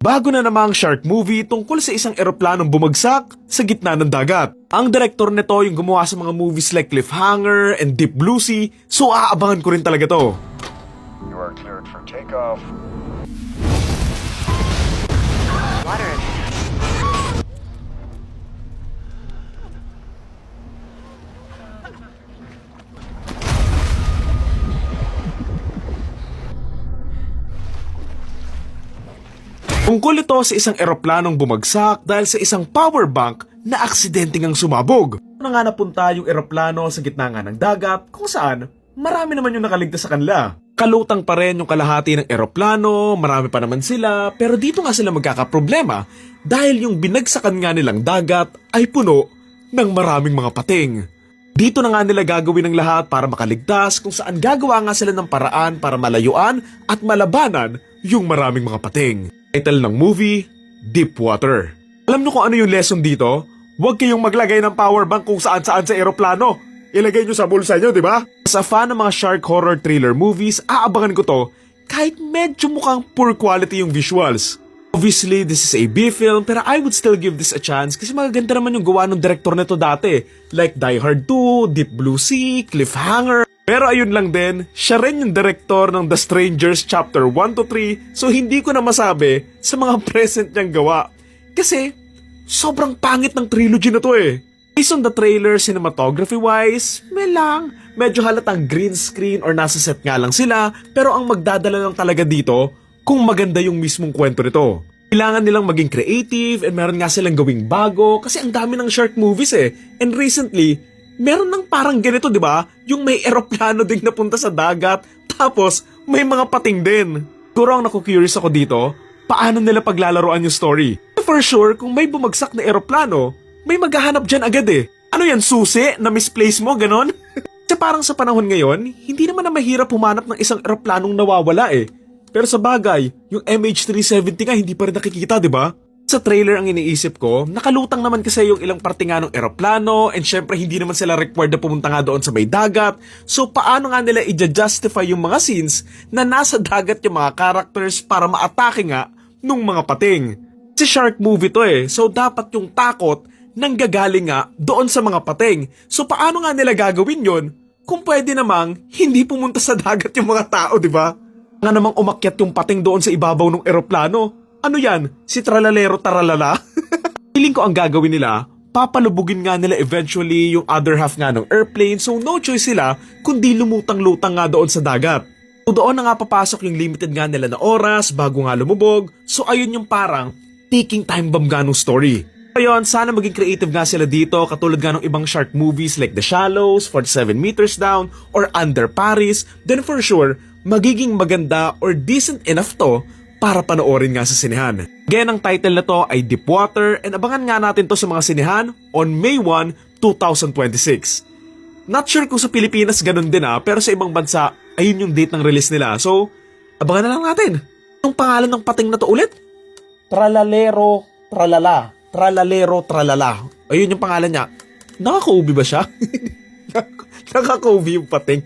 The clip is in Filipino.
Bago na namang shark movie tungkol sa isang eroplanong bumagsak sa gitna ng dagat. Ang direktor nito yung gumawa sa mga movies like Cliffhanger and Deep Blue Sea, so aabangan ko rin talaga to. You are cleared for takeoff. Water. Tungkol ito sa isang eroplanong bumagsak dahil sa isang power bank na aksidente ngang sumabog. Ano nga napunta yung eroplano sa gitna nga ng dagat kung saan marami naman yung nakaligtas sa kanila. Kalutang pa rin yung kalahati ng eroplano, marami pa naman sila, pero dito nga sila magkakaproblema dahil yung binagsakan nga nilang dagat ay puno ng maraming mga pating. Dito na nga nila gagawin ang lahat para makaligtas kung saan gagawa nga sila ng paraan para malayuan at malabanan yung maraming mga pating. Title ng movie, Deep Water. Alam nyo kung ano yung lesson dito? Huwag kayong maglagay ng power bank kung saan-saan sa eroplano. Ilagay nyo sa bulsa nyo, di ba? Sa fan ng mga shark horror thriller movies, aabangan ko to kahit medyo mukhang poor quality yung visuals. Obviously, this is a B-film pero I would still give this a chance kasi magaganda naman yung gawa ng director nito dati. Like Die Hard 2, Deep Blue Sea, Cliffhanger. Pero ayun lang din, siya rin yung director ng The Strangers Chapter 1 to 3 so hindi ko na masabi sa mga present niyang gawa. Kasi sobrang pangit ng trilogy na to eh. Based on the trailer, cinematography-wise, may lang. Medyo halatang green screen or nasa set nga lang sila pero ang magdadala lang talaga dito kung maganda yung mismong kwento nito. Kailangan nilang maging creative and meron nga silang gawing bago kasi ang dami ng shark movies eh. And recently, meron ng parang ganito, di ba? Yung may eroplano ding napunta sa dagat, tapos may mga pating din. Siguro ang naku-curious ako dito, paano nila paglalaroan yung story? For sure, kung may bumagsak na eroplano, may maghahanap dyan agad eh. Ano yan, susi? Na misplace mo, ganon? Kasi parang sa panahon ngayon, hindi naman na mahirap humanap ng isang eroplanong nawawala eh. Pero sa bagay, yung MH370 nga hindi pa rin nakikita, di ba? Sa trailer ang iniisip ko, nakalutang naman kasi yung ilang parte nga ng eroplano and syempre hindi naman sila required na pumunta nga doon sa may dagat. So paano nga nila i-justify yung mga scenes na nasa dagat yung mga characters para ma-atake nga nung mga pating? Si shark movie to eh, so dapat yung takot nanggagaling nga doon sa mga pating. So paano nga nila gagawin yon kung pwede namang hindi pumunta sa dagat yung mga tao, di ba? Nga namang umakyat yung pating doon sa ibabaw ng eroplano. Ano yan? Si Tralalero Taralala? Feeling ko ang gagawin nila, papalubugin nga nila eventually yung other half nga ng airplane so no choice sila kundi lumutang-lutang nga doon sa dagat. So doon na nga papasok yung limited nga nila na oras bago nga lumubog. So ayun yung parang ticking time bomb nga nung story. Ayun, sana maging creative nga sila dito katulad nga ng ibang shark movies like The Shallows, 47 Meters Down, or Under Paris. Then for sure, magiging maganda or decent enough to para panoorin nga sa sinehan. Again, ang title na to ay Deep Water and abangan nga natin to sa mga sinehan on May 1, 2026. Not sure kung sa Pilipinas ganun din pero sa ibang bansa, ayun yung date ng release nila. So, abangan na lang natin. Yung pangalan ng pating na to ulit? Tralalero Tralala. Tralalero Tralala. Ayun yung pangalan niya. Nakaka-ubi ba siya? Nakaka-ubi yung pating.